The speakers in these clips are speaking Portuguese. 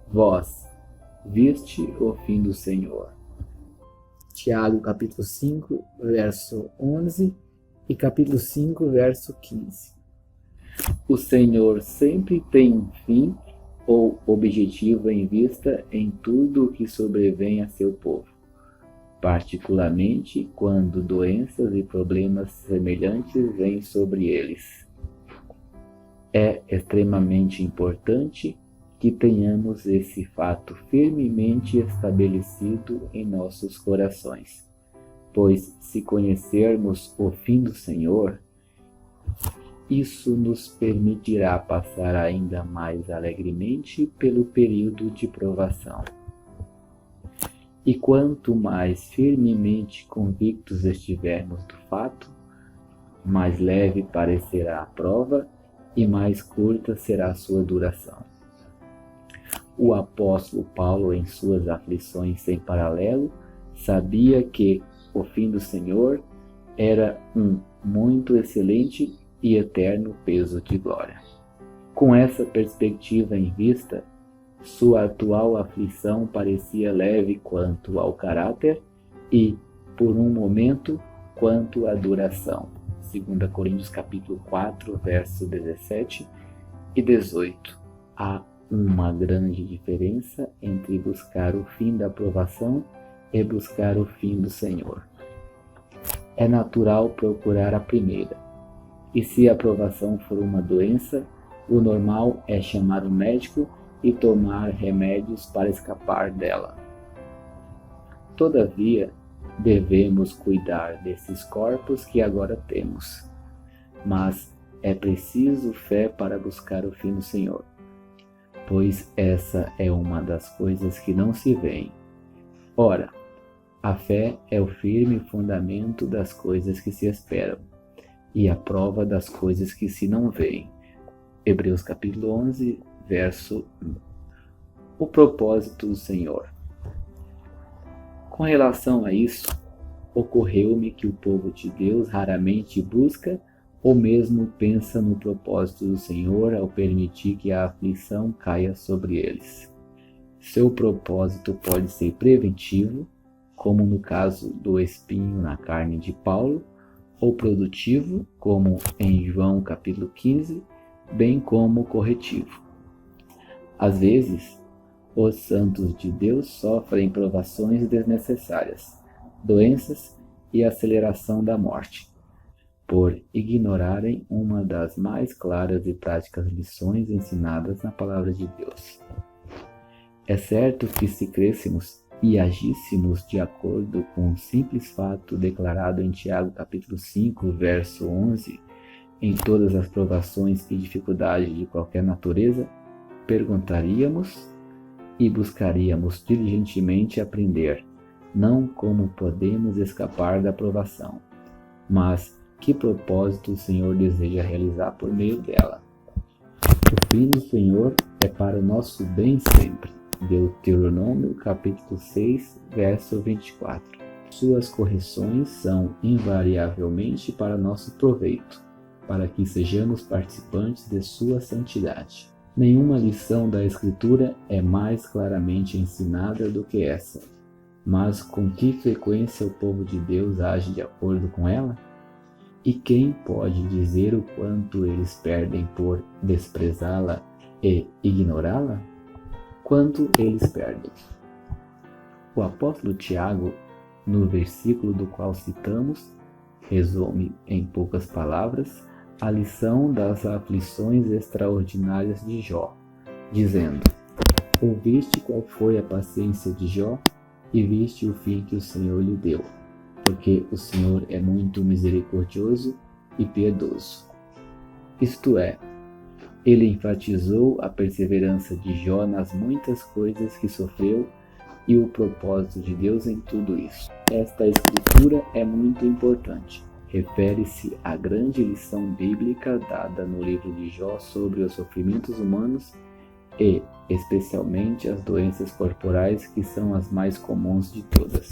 Vós, viste o fim do Senhor. Tiago, capítulo 5, verso 11 e capítulo 5, verso 15. O Senhor sempre tem um fim ou objetivo em vista em tudo o que sobrevém a seu povo, particularmente quando doenças e problemas semelhantes vêm sobre eles. É extremamente importante que tenhamos esse fato firmemente estabelecido em nossos corações, pois se conhecermos o fim do Senhor, isso nos permitirá passar ainda mais alegremente pelo período de provação. E quanto mais firmemente convictos estivermos do fato, mais leve parecerá a prova e mais curta será a sua duração. O apóstolo Paulo, em suas aflições sem paralelo, sabia que o fim do Senhor era um muito excelente e eterno peso de glória. Com essa perspectiva em vista, sua atual aflição parecia leve quanto ao caráter e, por um momento, quanto à duração. 2 Coríntios capítulo 4, verso 17 e 18. Há uma grande diferença entre buscar o fim da provação e buscar o fim do Senhor. É natural procurar a primeira, e se a provação for uma doença, o normal é chamar o médico e tomar remédios para escapar dela. Todavia, devemos cuidar desses corpos que agora temos, mas é preciso fé para buscar o fim do Senhor, pois essa é uma das coisas que não se veem. Ora, a fé é o firme fundamento das coisas que se esperam e a prova das coisas que se não veem. Hebreus capítulo 11, verso 1. O propósito do Senhor. Com relação a isso, ocorreu-me que o povo de Deus raramente busca ou mesmo pensa no propósito do Senhor ao permitir que a aflição caia sobre eles. Seu propósito pode ser preventivo, como no caso do espinho na carne de Paulo, ou produtivo, como em João capítulo 15, bem como corretivo. Às vezes, os santos de Deus sofrem provações desnecessárias, doenças e aceleração da morte, por ignorarem uma das mais claras e práticas lições ensinadas na palavra de Deus. É certo que se crescêssemos e agíssemos de acordo com o simples fato declarado em Tiago capítulo 5, verso 11, em todas as provações e dificuldades de qualquer natureza, perguntaríamos e buscaríamos diligentemente aprender, não como podemos escapar da provação, mas que propósito o Senhor deseja realizar por meio dela. O fim do Senhor é para o nosso bem sempre. Deuteronômio capítulo 6, verso 24. Suas correções são invariavelmente para nosso proveito, para que sejamos participantes de sua santidade. Nenhuma lição da Escritura é mais claramente ensinada do que essa. Mas com que frequência o povo de Deus age de acordo com ela? E quem pode dizer o quanto eles perdem por desprezá-la e ignorá-la? Quanto eles perdem. O apóstolo Tiago, no versículo do qual citamos, resume em poucas palavras a lição das aflições extraordinárias de Jó, dizendo: ouviste qual foi a paciência de Jó e viste o fim que o Senhor lhe deu, porque o Senhor é muito misericordioso e piedoso. Isto é, ele enfatizou a perseverança de Jó nas muitas coisas que sofreu e o propósito de Deus em tudo isso. Esta escritura é muito importante. Refere-se à grande lição bíblica dada no livro de Jó sobre os sofrimentos humanos e, especialmente, as doenças corporais que são as mais comuns de todas.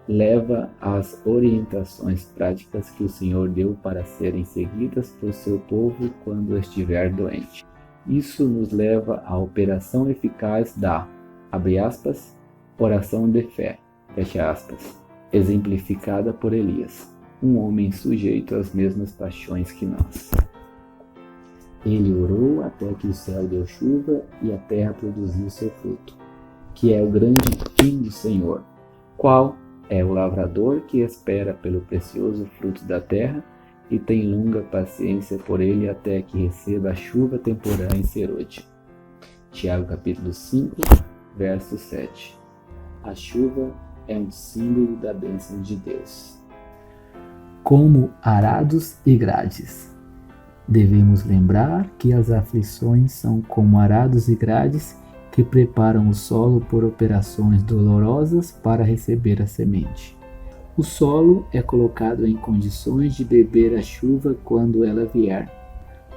Leva às orientações práticas que o Senhor deu para serem seguidas por seu povo quando estiver doente. Isso nos leva à operação eficaz da, abre aspas, oração de fé, fecha aspas, exemplificada por Elias, um homem sujeito às mesmas paixões que nós. Ele orou até que o céu deu chuva e a terra produziu seu fruto, que é o grande fim do Senhor, qual é o lavrador que espera pelo precioso fruto da terra e tem longa paciência por ele até que receba a chuva temporã em Serode. Tiago capítulo 5, verso 7. A chuva é um símbolo da bênção de Deus. Como arados e grades. Devemos lembrar que as aflições são como arados e grades que preparam o solo por operações dolorosas para receber a semente. O solo é colocado em condições de beber a chuva quando ela vier,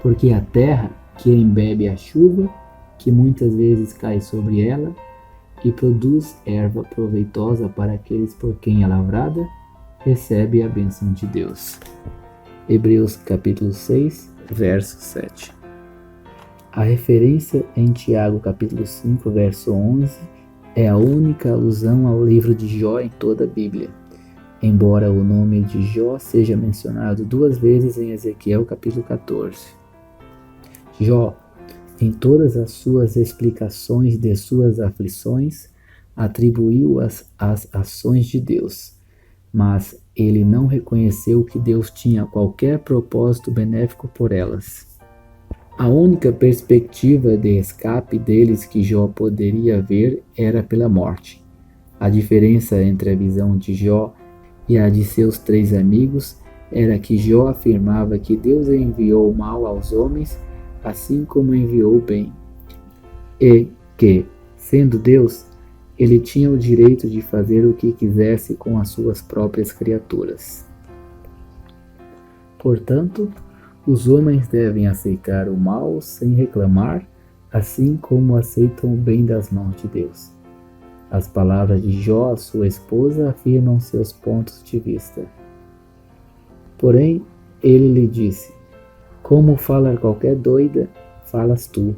porque a terra que embebe a chuva, que muitas vezes cai sobre ela, e produz erva proveitosa para aqueles por quem é lavrada, recebe a bênção de Deus. Hebreus capítulo 6, verso 7. A referência em Tiago capítulo 5, verso 11, é a única alusão ao livro de Jó em toda a Bíblia, embora o nome de Jó seja mencionado 2 vezes em Ezequiel capítulo 14. Jó, em todas as suas explicações de suas aflições, atribuiu-as às ações de Deus, mas ele não reconheceu que Deus tinha qualquer propósito benéfico por elas. A única perspectiva de escape deles que Jó poderia ver era pela morte. A diferença entre a visão de Jó e a de seus 3 amigos era que Jó afirmava que Deus enviou o mal aos homens, assim como enviou o bem, e que, sendo Deus, ele tinha o direito de fazer o que quisesse com as suas próprias criaturas. Portanto, os homens devem aceitar o mal sem reclamar, assim como aceitam o bem das mãos de Deus. As palavras de Jó à sua esposa afirmam seus pontos de vista. Porém, ele lhe disse: como fala qualquer doida, falas tu.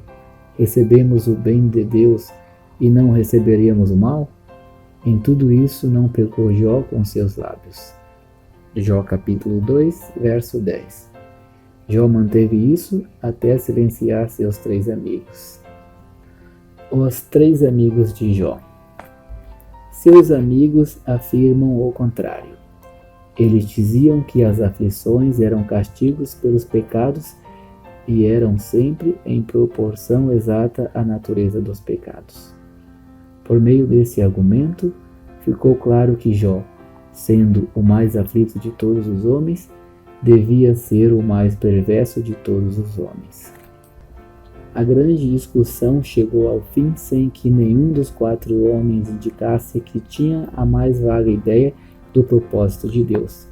Recebemos o bem de Deus e não receberíamos o mal? Em tudo isso não pecou Jó com seus lábios. Jó capítulo 2, verso 10. Jó manteve isso até silenciar seus 3 amigos. Os 3 amigos de Jó. Seus amigos afirmam o contrário. Eles diziam que as aflições eram castigos pelos pecados e eram sempre em proporção exata à natureza dos pecados. Por meio desse argumento, ficou claro que Jó, sendo o mais aflito de todos os homens, devia ser o mais perverso de todos os homens. A grande discussão chegou ao fim sem que nenhum dos 4 homens indicasse que tinha a mais vaga ideia do propósito de Deus,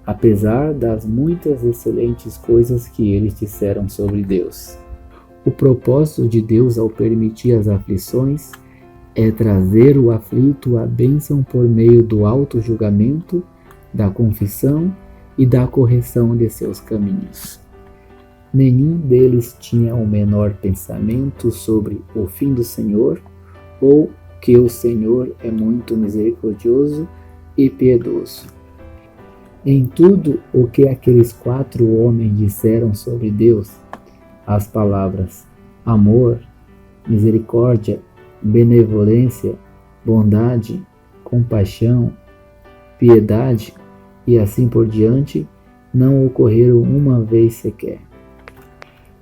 apesar das muitas excelentes coisas que eles disseram sobre Deus. O propósito de Deus ao permitir as aflições é trazer o aflito à bênção por meio do auto-julgamento, da confissão e da correção de seus caminhos. Nenhum deles tinha o menor pensamento sobre o fim do Senhor ou que o Senhor é muito misericordioso e piedoso. Em tudo o que aqueles 4 homens disseram sobre Deus, as palavras amor, misericórdia, benevolência, bondade, compaixão, piedade e assim por diante, não ocorreram uma vez sequer.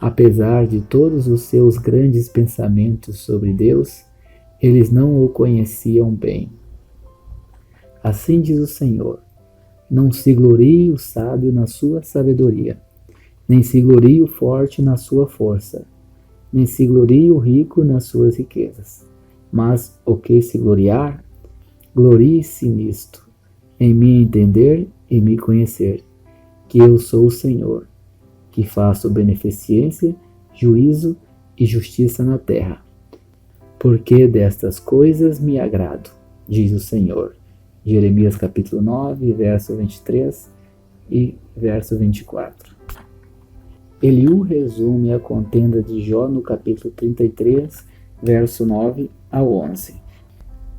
Apesar de todos os seus grandes pensamentos sobre Deus, eles não o conheciam bem. Assim diz o Senhor: não se glorie o sábio na sua sabedoria, nem se glorie o forte na sua força, nem se glorie o rico nas suas riquezas. Mas o que se gloriar, glorie-se nisto, em me entender e me conhecer, que eu sou o Senhor, que faço beneficência, juízo e justiça na terra. Porque destas coisas me agrado, diz o Senhor. Jeremias capítulo 9, verso 23 e verso 24. Eliú resume a contenda de Jó no capítulo 33, verso 9 ao 11.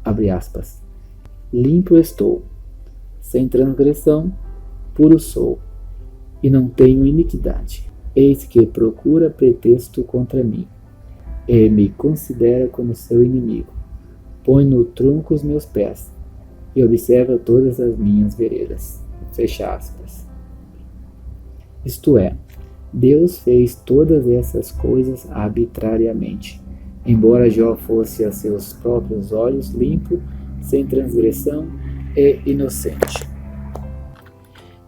Abre aspas. Limpo estou, sem transgressão, puro sou, e não tenho iniquidade. Eis que procura pretexto contra mim, e me considera como seu inimigo. Põe no tronco os meus pés, e observa todas as minhas veredas. Fecha aspas. Isto é, Deus fez todas essas coisas arbitrariamente, embora Jó fosse a seus próprios olhos limpo, sem transgressão e inocente.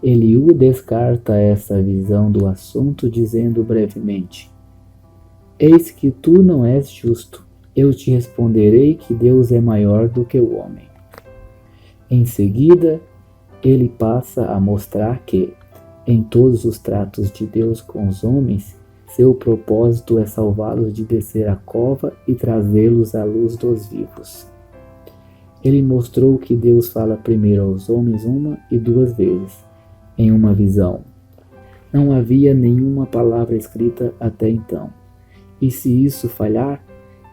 Eliú descarta essa visão do assunto, dizendo brevemente: Eis que tu não és justo, eu te responderei que Deus é maior do que o homem. Em seguida, ele passa a mostrar que, em todos os tratos de Deus com os homens, seu propósito é salvá-los de descer a cova e trazê-los à luz dos vivos. Ele mostrou que Deus fala primeiro aos homens uma e duas vezes, em uma visão. Não havia nenhuma palavra escrita até então, e se isso falhar,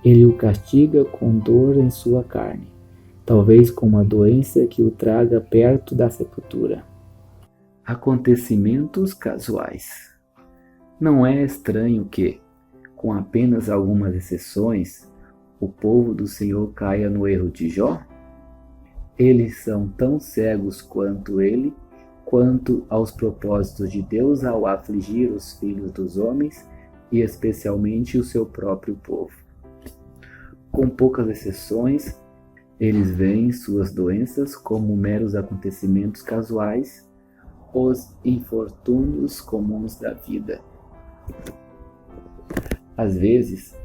ele o castiga com dor em sua carne, talvez com uma doença que o traga perto da sepultura. Acontecimentos casuais. Não é estranho que, com apenas algumas exceções, o povo do Senhor caia no erro de Jó? Eles são tão cegos quanto ele, quanto aos propósitos de Deus ao afligir os filhos dos homens e especialmente o seu próprio povo. Com poucas exceções, eles veem suas doenças como meros acontecimentos casuais, os infortúnios comuns da vida. Às vezes,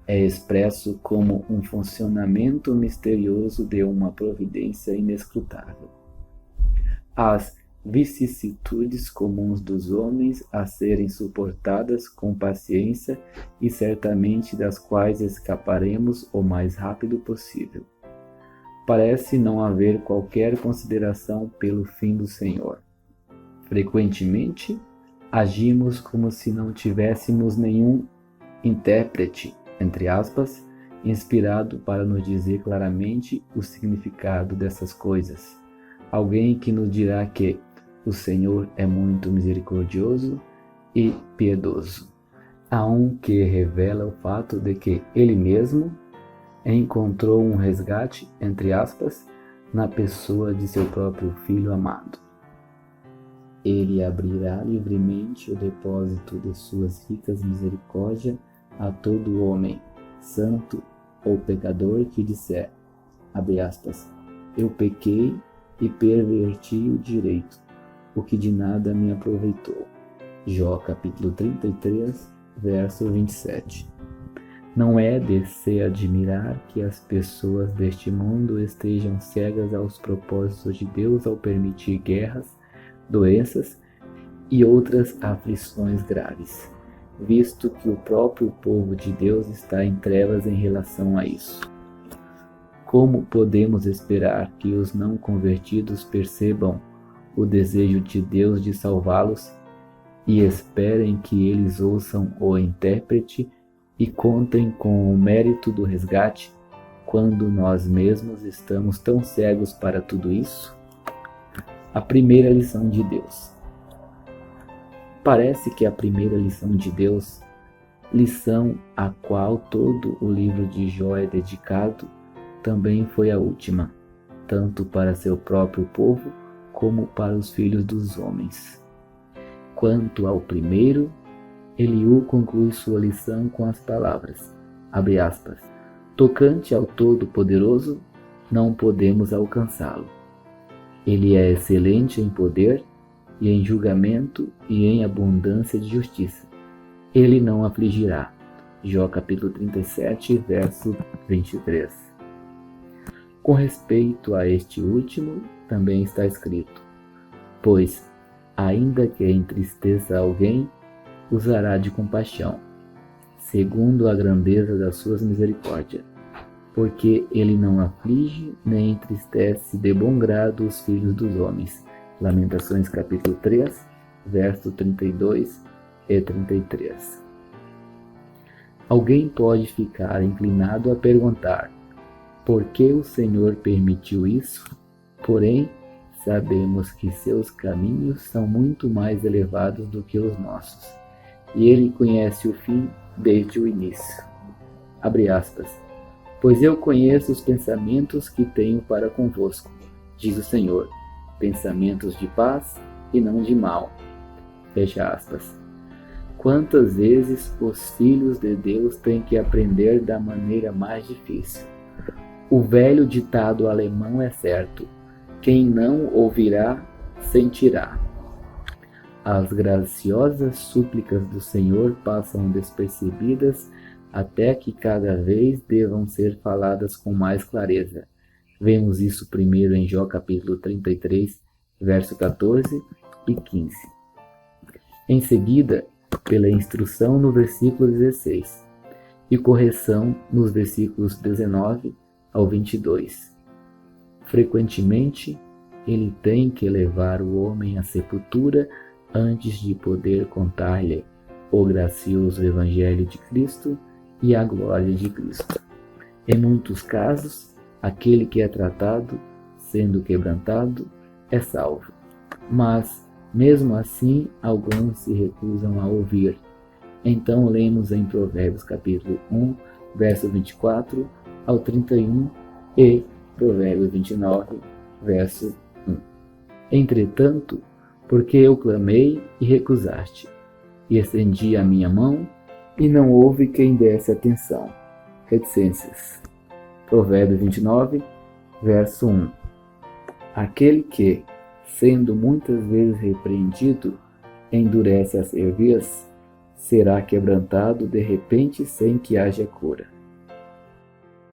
é expresso como um funcionamento misterioso de uma providência inescrutável. As vicissitudes comuns dos homens a serem suportadas com paciência e certamente das quais escaparemos o mais rápido possível. Parece não haver qualquer consideração pelo fim do Senhor. Frequentemente, agimos como se não tivéssemos nenhum intérprete, entre aspas, inspirado para nos dizer claramente o significado dessas coisas. Alguém que nos dirá que o Senhor é muito misericordioso e piedoso. Há um que revela o fato de que Ele mesmo encontrou um resgate, entre aspas, na pessoa de seu próprio Filho amado. Ele abrirá livremente o depósito de suas ricas misericórdias a todo homem, santo ou pecador, que disser, abre aspas, eu pequei e perverti o direito, o que de nada me aproveitou. Jó capítulo 33, verso 27. Não é de se admirar que as pessoas deste mundo estejam cegas aos propósitos de Deus ao permitir guerras, doenças e outras aflições graves, visto que o próprio povo de Deus está em trevas em relação a isso. Como podemos esperar que os não convertidos percebam o desejo de Deus de salvá-los e esperem que eles ouçam o intérprete e contem com o mérito do resgate, quando nós mesmos estamos tão cegos para tudo isso? A primeira lição de Deus. Parece que a primeira lição de Deus, lição a qual todo o livro de Jó é dedicado, também foi a última, tanto para seu próprio povo como para os filhos dos homens. Quanto ao primeiro, Eliú conclui sua lição com as palavras, abre aspas, tocante ao Todo-Poderoso, não podemos alcançá-lo. Ele é excelente em poder e em julgamento e em abundância de justiça. Ele não afligirá. Jó capítulo 37, verso 23. Com respeito a este último, também está escrito, pois, ainda que entristeça alguém, usará de compaixão, segundo a grandeza das suas misericórdias, porque ele não aflige nem entristece de bom grado os filhos dos homens. Lamentações capítulo 3, verso 32 e 33. Alguém pode ficar inclinado a perguntar: por que o Senhor permitiu isso? Porém, sabemos que seus caminhos são muito mais elevados do que os nossos, e ele conhece o fim desde o início. Abre aspas. Pois eu conheço os pensamentos que tenho para convosco, diz o Senhor, pensamentos de paz e não de mal. Fecha aspas. Quantas vezes os filhos de Deus têm que aprender da maneira mais difícil? O velho ditado alemão é certo: quem não ouvirá, sentirá. As graciosas súplicas do Senhor passam despercebidas até que cada vez devam ser faladas com mais clareza. Vemos isso primeiro em Jó capítulo 33, verso 14 e 15. Em seguida, pela instrução no versículo 16 e correção nos versículos 19 ao 22. Frequentemente, ele tem que levar o homem à sepultura antes de poder contar-lhe o gracioso Evangelho de Cristo e a glória de Cristo. Em muitos casos, aquele que é tratado, sendo quebrantado, é salvo. Mas, mesmo assim, alguns se recusam a ouvir. Então lemos em Provérbios capítulo 1, verso 24 ao 31 e Provérbios 29, verso 1. Entretanto, porque eu clamei e recusaste, e estendi a minha mão, e não houve quem desse atenção. Reticências. Provérbios 29, verso 1. Aquele que, sendo muitas vezes repreendido, endurece a cerviz, será quebrantado de repente sem que haja cura.